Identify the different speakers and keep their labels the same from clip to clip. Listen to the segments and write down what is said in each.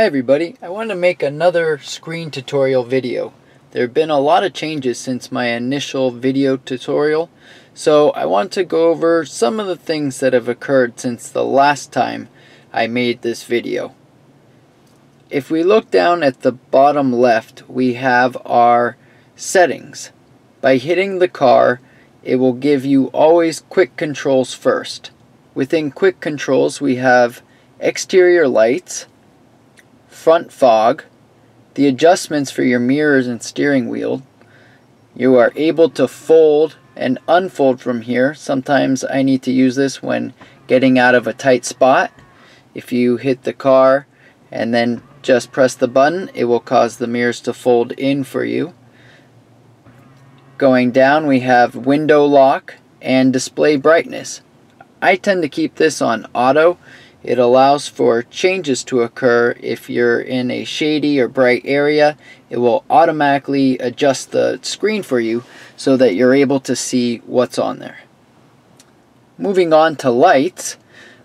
Speaker 1: Hi everybody, I want to make another screen tutorial video. There have been a lot of changes since my initial video tutorial, so I want to go over some of the things that have occurred since the last time I made this video. If we look down at the bottom left, we have our settings. By hitting the car, it will give you always quick controls first. Within quick controls we have exterior lights, front fog, the adjustments for your mirrors and steering wheel. You are able to fold and unfold from here. Sometimes I need to use this when getting out of a tight spot. If you hit the car and then just press the button, it will cause the mirrors to fold in for you. Going down, we have window lock and display brightness. I tend to keep this on auto. It allows for changes to occur. If you're in a shady or bright area, it will automatically adjust the screen for you so that you're able to see what's on there. Moving on to lights,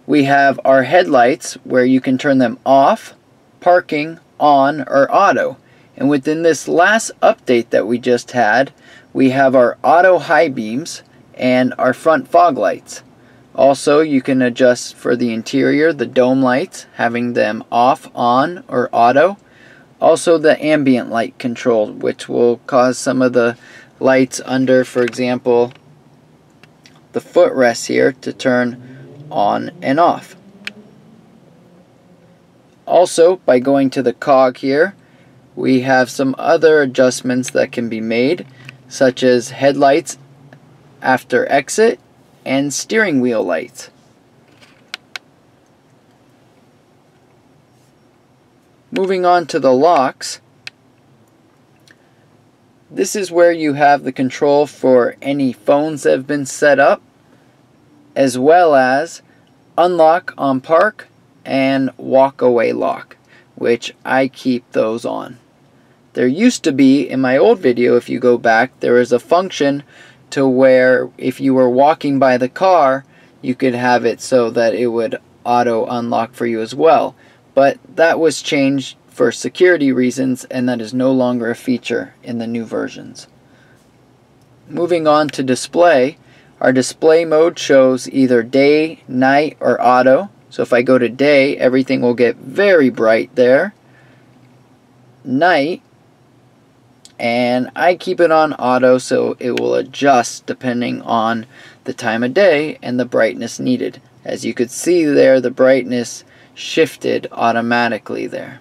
Speaker 1: we have our headlights where you can turn them off, parking, on, or auto. And within this last update that we just had, we have our auto high beams and our front fog lights. Also, you can adjust for the interior, the dome lights, having them off, on, or auto. Also the ambient light control, which will cause some of the lights under, for example, the footrest here to turn on and off. Also, by going to the cog here, we have some other adjustments that can be made, such as headlights after exit and steering wheel lights. Moving on to the locks, this is where you have the control for any phones that have been set up, as well as unlock on park and walk away lock, which I keep those on. There used to be, in my old video, if you go back, there is a function to where if you were walking by the car, you could have it so that it would auto unlock for you as well. But that was changed for security reasons, and that is no longer a feature in the new versions. Moving on to display, our display mode shows either day, night, or auto. So if I go to day, everything will get very bright there. Night, and I keep it on auto so it will adjust depending on the time of day and the brightness needed. As you could see there, the brightness shifted automatically there.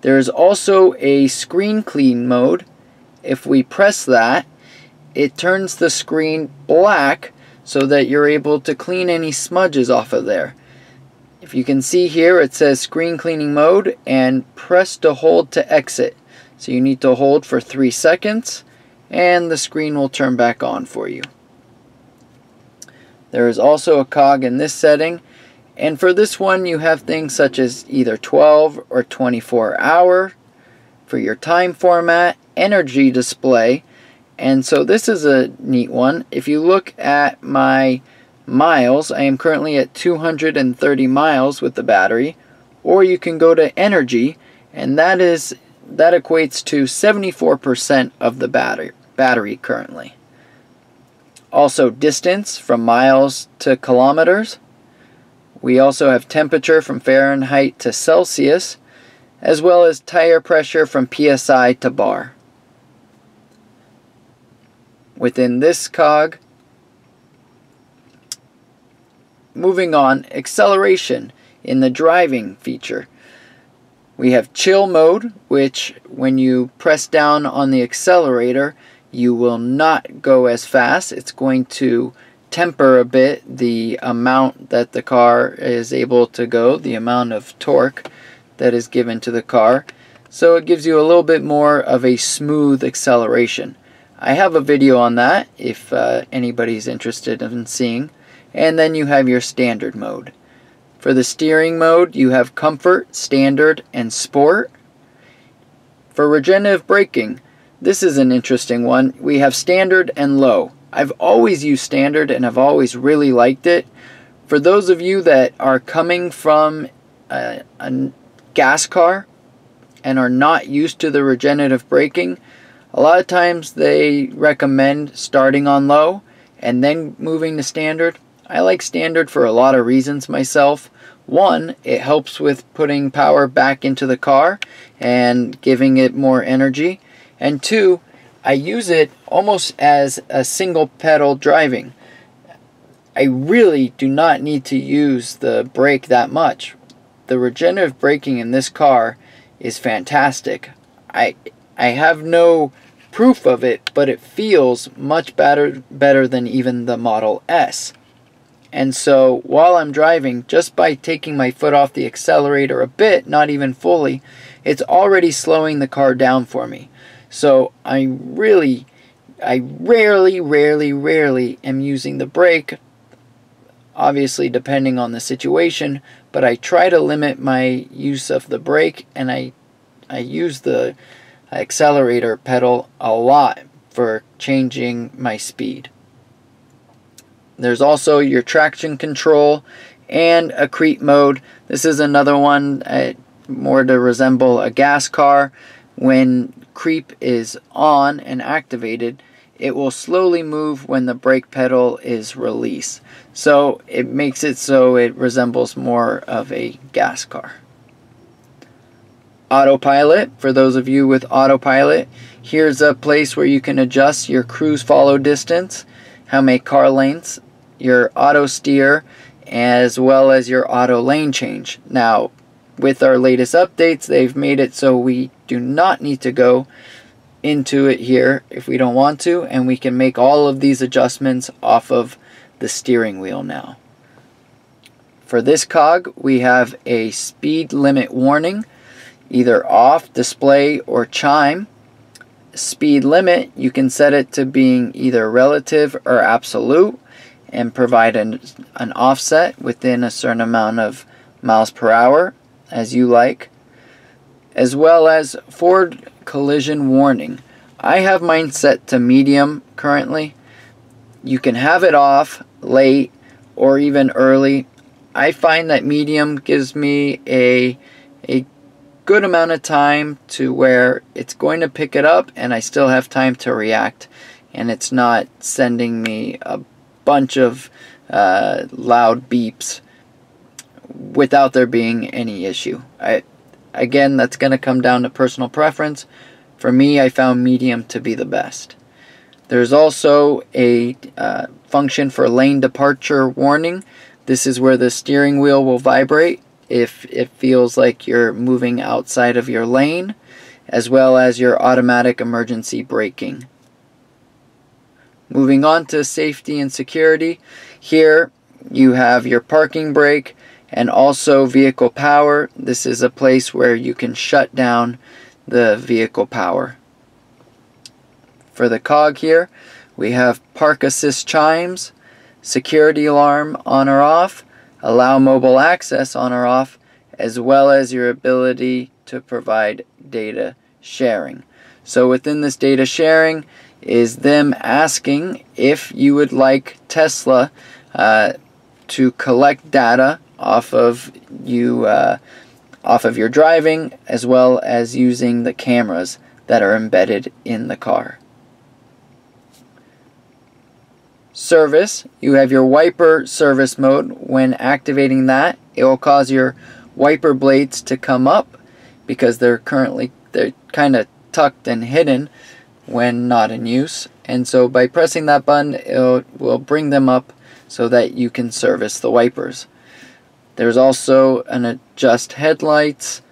Speaker 1: There is also a screen clean mode. If we press that, it turns the screen black so that you're able to clean any smudges off of there. If you can see here, it says screen cleaning mode and press to hold to exit. So you need to hold for 3 seconds and the screen will turn back on for you. There is also a cog in this setting, and for this one you have things such as either 12 or 24 hour for your time format, energy display, and so this is a neat one. If you look at my miles, I am currently at 230 miles with the battery, or you can go to energy, and that equates to 74% of the battery currently. Also distance from miles to kilometers. We also have temperature from Fahrenheit to Celsius, as well as tire pressure from PSI to bar. Within this cog, moving on, acceleration in the driving feature. We have chill mode, which when you press down on the accelerator, you will not go as fast. It's going to temper a bit the amount that the car is able to go, the amount of torque that is given to the car. So it gives you a little bit more of a smooth acceleration. I have a video on that if anybody's interested in seeing. And then you have your standard mode. For the steering mode, you have comfort, standard, and sport. For regenerative braking, this is an interesting one. We have standard and low. I've always used standard and I've always really liked it. For those of you that are coming from gas car and are not used to the regenerative braking, a lot of times they recommend starting on low and then moving to standard. I like standard for a lot of reasons myself. One, it helps with putting power back into the car and giving it more energy. And two, I use it almost as a single pedal driving. I really do not need to use the brake that much. The regenerative braking in this car is fantastic. I have no proof of it, but it feels much better than even the Model S. And so while I'm driving, just by taking my foot off the accelerator a bit, not even fully, it's already slowing the car down for me. So I rarely am using the brake, obviously depending on the situation, but I try to limit my use of the brake, and I use the accelerator pedal a lot for changing my speed. There's also your traction control and a creep mode. This is another one more to resemble a gas car. When creep is on and activated, it will slowly move when the brake pedal is released. So it makes it so it resembles more of a gas car. Autopilot, for those of you with Autopilot, here's a place where you can adjust your cruise follow distance, how many car lengths, your auto steer, as well as your auto lane change. Now, with our latest updates, they've made it so we do not need to go into it here if we don't want to, and we can make all of these adjustments off of the steering wheel now. For this cog, we have a speed limit warning, either off, display, or chime. Speed limit, you can set it to being either relative or absolute and provide an offset within a certain amount of miles per hour as you like, as well as forward collision warning. I have mine set to medium currently. You can have it off late or even early. I find that medium gives me a good amount of time to where it's going to pick it up and I still have time to react, and it's not sending me a bunch of loud beeps without there being any issue. Again, that's going to come down to personal preference. For me, I found medium to be the best. There's also a function for lane departure warning. This is where the steering wheel will vibrate if it feels like you're moving outside of your lane, as well as your automatic emergency braking. Moving on to safety and security, here you have your parking brake and also vehicle power. This is a place where you can shut down the vehicle power. For the cog here, we have park assist chimes, security alarm on or off, allow mobile access on or off, as well as your ability to provide data sharing. So within this data sharing is them asking if you would like Tesla to collect data off of you off of your driving, as well as using the cameras that are embedded in the car. Service, you have your wiper service mode. When activating that, it will cause your wiper blades to come up because they're kind of tucked and hidden when not in use, and so by pressing that button it will bring them up so that you can service the wipers. There's also an adjust headlights,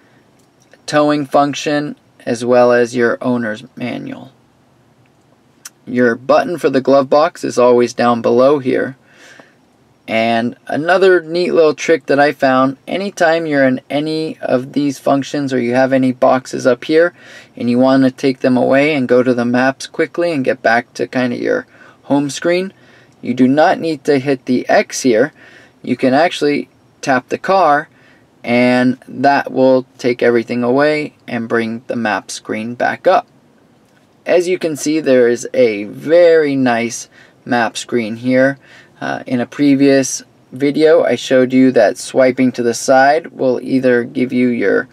Speaker 1: towing function, as well as your owner's manual. Your button for the glove box is always down below here. And another neat little trick that I found, anytime you're in any of these functions or you have any boxes up here and you want to take them away and go to the maps quickly and get back to kind of your home screen, you do not need to hit the X here. You can actually tap the car and that will take everything away and bring the map screen back up. As you can see, there is a very nice map screen here. In a previous video, I showed you that swiping to the side will either give you your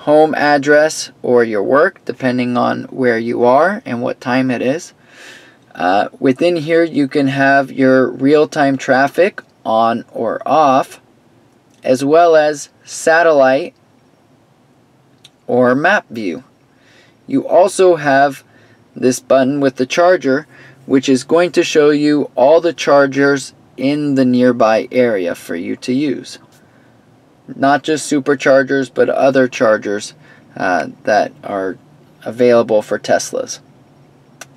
Speaker 1: home address or your work, depending on where you are and what time it is. Within here you can have your real-time traffic on or off, as well as satellite or map view. You also have this button with the charger, which is going to show you all the chargers in the nearby area for you to use. Not just superchargers, but other chargers that are available for Teslas.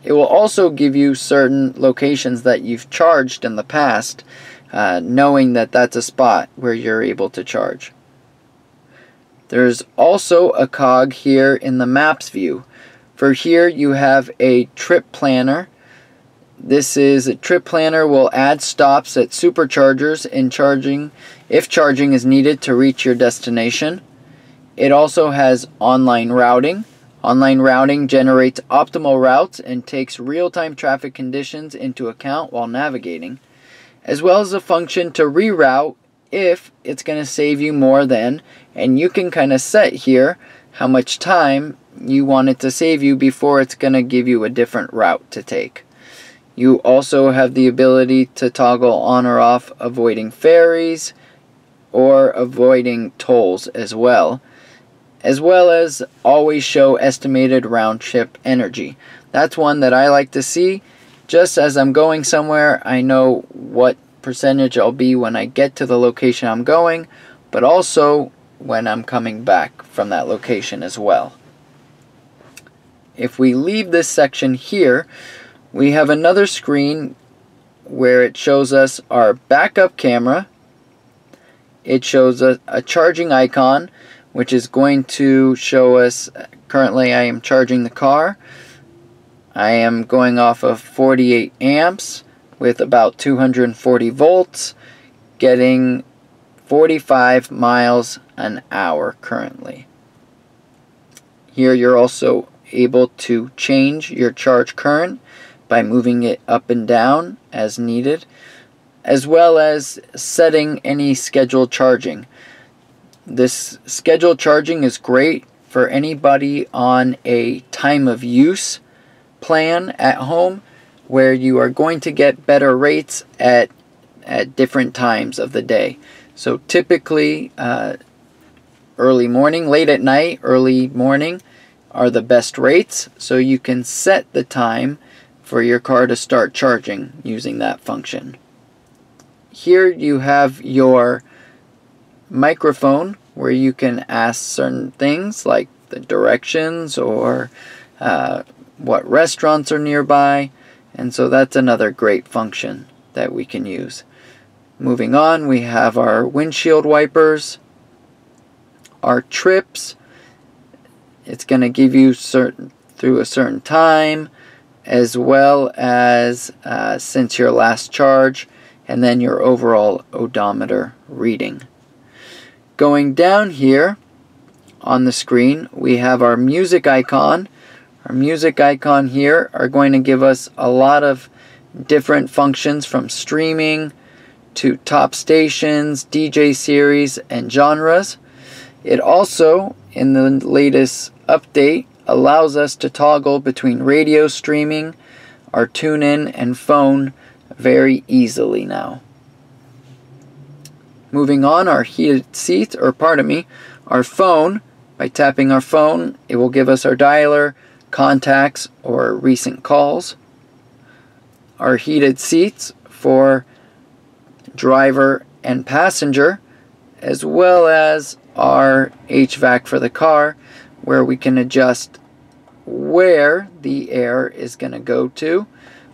Speaker 1: It will also give you certain locations that you've charged in the past, knowing that that's a spot where you're able to charge. There's also a cog here in the maps view. For here you have a trip planner. This is a trip planner will add stops at superchargers in charging if charging is needed to reach your destination. It also has online routing. Online routing generates optimal routes and takes real-time traffic conditions into account while navigating, as well as a function to reroute if it's going to save you more than, and you can kind of set here how much time you want it to save you before it's going to give you a different route to take. You also have the ability to toggle on or off avoiding ferries or avoiding tolls as well as always show estimated round trip energy. That's one that I like to see. Just as I'm going somewhere, I know what percentage I'll be when I get to the location I'm going, but also when I'm coming back from that location as well. If we leave this section here, we have another screen where it shows us our backup camera. It shows us a charging icon, which is going to show us, currently I am charging the car. I am going off of 48 amps with about 240 volts, getting 45 miles an hour currently. Here you're also able to change your charge current by moving it up and down as needed, as well as setting any scheduled charging. This scheduled charging is great for anybody on a time of use plan at home, where you are going to get better rates at different times of the day. So typically early morning, late at night, early morning are the best rates, so you can set the time for your car to start charging using that function. Here you have your microphone where you can ask certain things like the directions or what restaurants are nearby, and so that's another great function that we can use. Moving on, we have our windshield wipers, our trips. It's going to give you through a certain time, as well as since your last charge, and then your overall odometer reading. Going down here on the screen, we have our music icon. Our music icon here are going to give us a lot of different functions, from streaming to top stations, DJ series, and genres. It also, in the latest update, allows us to toggle between radio streaming, our tune-in, and phone very easily now. Moving on, our heated seats, our phone. By tapping our phone, it will give us our dialer, contacts, or recent calls. Our heated seats for driver and passenger, as well as our HVAC for the car, where we can adjust where the air is going to go to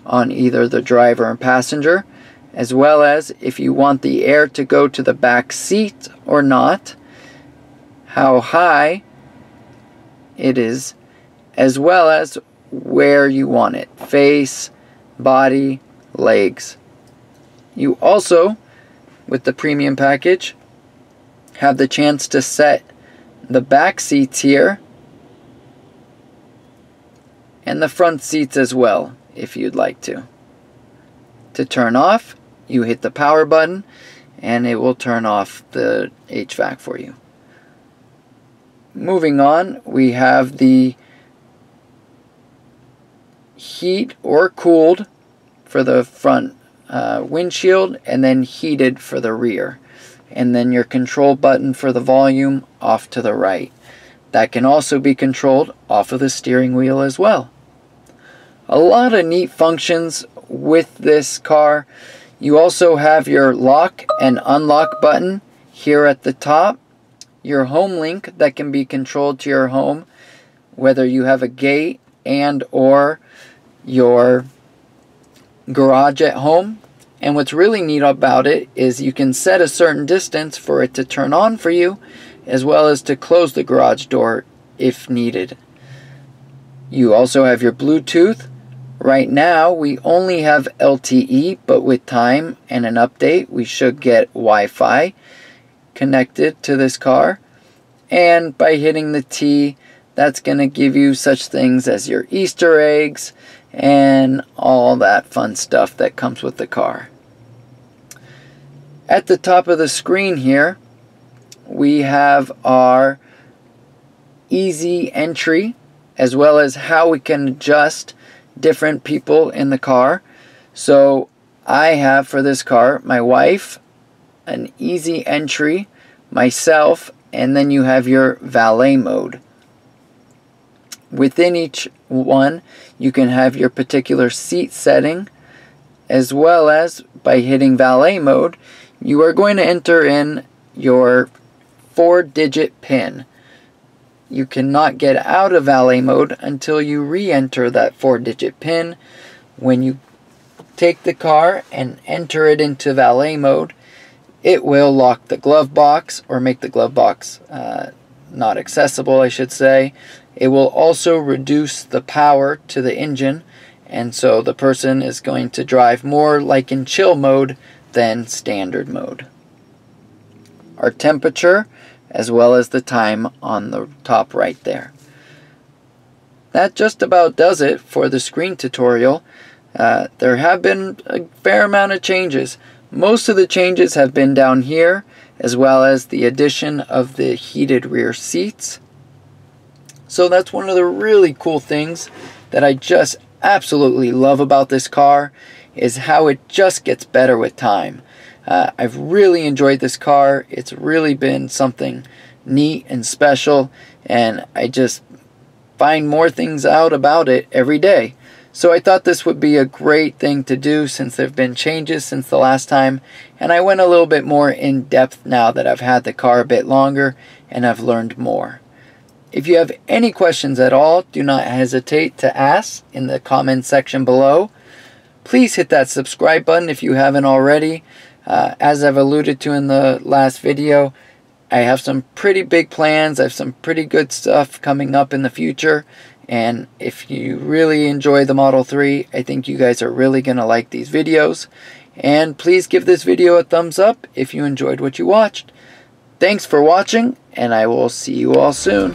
Speaker 1: on either the driver and passenger, as well as if you want the air to go to the back seat or not, how high it is, as well as where you want it, face, body, legs. You also, with the premium package, have the chance to set the back seats here and the front seats as well, if you'd like to. To turn off, you hit the power button and it will turn off the HVAC for you. moving on, we have the heat or cooled for the front windshield, and then heated for the rear. And then your control button for the volume off to the right. That can also be controlled off of the steering wheel as well. A lot of neat functions with this car. You also have your lock and unlock button here at the top. Your home link that can be controlled to your home, whether you have a gate and or your garage at home. And what's really neat about it is you can set a certain distance for it to turn on for you, as well as to close the garage door if needed. You also have your Bluetooth. Right now we only have LTE, but with time and an update we should get Wi-Fi connected to this car. And by hitting the T, that's going to give you such things as your Easter eggs and all that fun stuff that comes with the car. At the top of the screen here, we have our easy entry, as well as how we can adjust different people in the car. So I have for this car my wife, an easy entry, myself, and then you have your valet mode. Within each one, you can have your particular seat setting, as well as by hitting valet mode, you are going to enter in your 4-digit PIN. You cannot get out of valet mode until you re-enter that 4-digit PIN. When you take the car and enter it into valet mode, it will lock the glove box, or make the glove box not accessible, I should say. It will also reduce the power to the engine, and so the person is going to drive more like in chill mode than standard mode. Our temperature, as well as the time on the top right there. That just about does it for the screen tutorial. There have been a fair amount of changes. Most of the changes have been down here, as well as the addition of the heated rear seats. So that's one of the really cool things that I just absolutely love about this car, is how it just gets better with time. I've really enjoyed this car. It's really been something neat and special, and I just find more things out about it every day. So I thought this would be a great thing to do, since there have been changes since the last time, and I went a little bit more in depth now that I've had the car a bit longer and I've learned more. If you have any questions at all, do not hesitate to ask in the comment section below. Please hit that subscribe button if you haven't already. As I've alluded to in the last video, I have some pretty big plans. I have some pretty good stuff coming up in the future. And if you really enjoy the Model 3, I think you guys are really going to like these videos. And please give this video a thumbs up if you enjoyed what you watched. Thanks for watching, and I will see you all soon.